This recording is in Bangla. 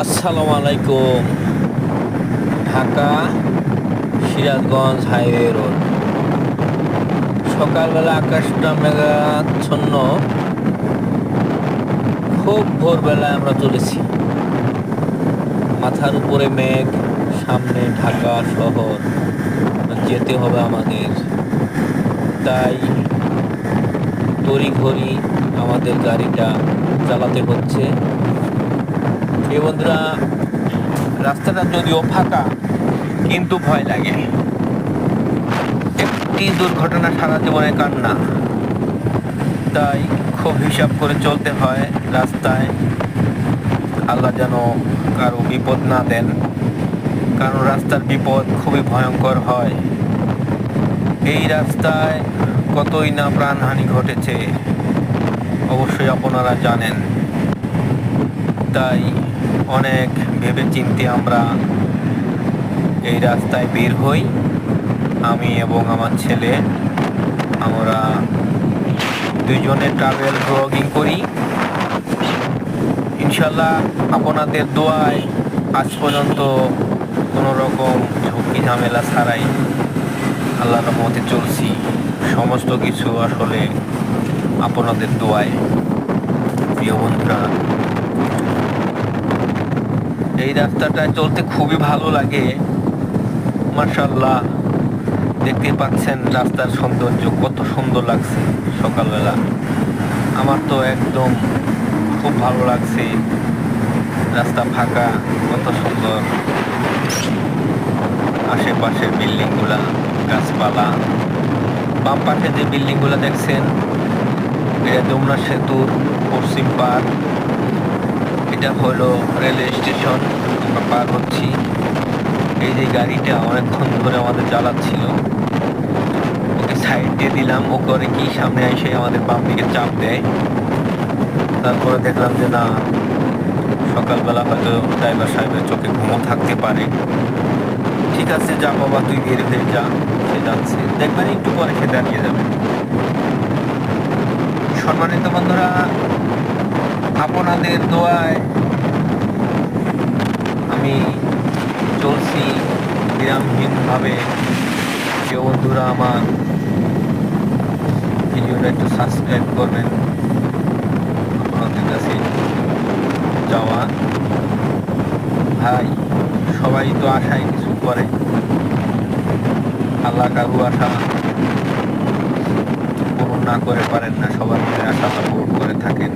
আসসালামু আলাইকুম। Dhaka Sirajganj highway road. সকালবেলা আকাশটা মেঘাচ্ছন্ন। খুব ভোরবেলায় আমরা চলেছি। মাথার উপরে মেঘ, সামনে ঢাকা শহর, যেতে হবে আমাদের। তাই তড়িঘড়ি আমাদের গাড়িটা চালাতে হচ্ছে। এ বন্ধুরা, রাস্তাটা যদিও ফাঁকা কিন্তু ভয় লাগে। একটি দুর্ঘটনা সারা জীবনে কান্না। তাই খুব হিসাব করে চলতে হয় রাস্তায়। আল্লাহ যেন কারো বিপদ না দেন, কারণ রাস্তার বিপদ খুবই ভয়ঙ্কর হয়। এই রাস্তায় কতই না প্রাণহানি ঘটেছে, অবশ্যই আপনারা জানেন। তাই অনেক ভেবেচিন্তে আমরা এই রাস্তায় বের হই। আমি এবং আমার ছেলে, আমরা দুইজনে ট্রাভেল ব্লগিং করি। ইনশাল্লাহ আপনাদের দোয়ায় আজ পর্যন্ত কোনো রকম ঝুঁকি ঝামেলা ছাড়াই আল্লাহর রহমতে চলছি। সমস্ত কিছু আসলে আপনাদের দোয়ায়। প্রিয় বন্ধুরা, এই রাস্তাটায় চলতে খুবই ভালো লাগে। মাশাআল্লাহ, দেখতে পাচ্ছেন রাস্তার সৌন্দর্য কত সুন্দর লাগছে সকালবেলা। আমার তো একদম খুব ভালো লাগছে। রাস্তা ফাঁকা, কত সুন্দর আশেপাশের বিল্ডিংগুলা, গাছপালা। বাম পাশে যে বিল্ডিংগুলা দেখছেন, এটা যমুনা সেতুর পশ্চিম পার। এটা হলো রেলওয়ে স্টেশন। আমরা পার হচ্ছি। এই যে গাড়িটা অনেকক্ষণ ধরে আমাদের জ্বালাচ্ছিল, ওকে সাইড দিয়ে দিলাম। ও করে কি সামনে এসে আমাদের বাম দিকে চাপ দেয়। তারপরে দেখলাম যে না, সকালবেলা হয়তো ড্রাইভার সাহেবের চোখে ঘুমও থাকতে পারে। ঠিক আছে, যা বাবা, তুই বের হয়ে যা। সে যাচ্ছে, দেখবেন একটু পরে সে দাঁড়িয়ে যাবে। সম্মানিত বন্ধুরা, আপনাদের দোয়ায় আমি চলছি বিরামহীনভাবে। কেউ বন্ধুরা আমার ভিডিওটা একটু সাবস্ক্রাইব করবেন। আপনাদের কাছে যাওয়া ভাই, সবাই তো আশায় কিছু করে, আল্লাহ কারু আশা পূরণ না করে পারেন না, সবার মনে আশা পূরণ করে থাকেন।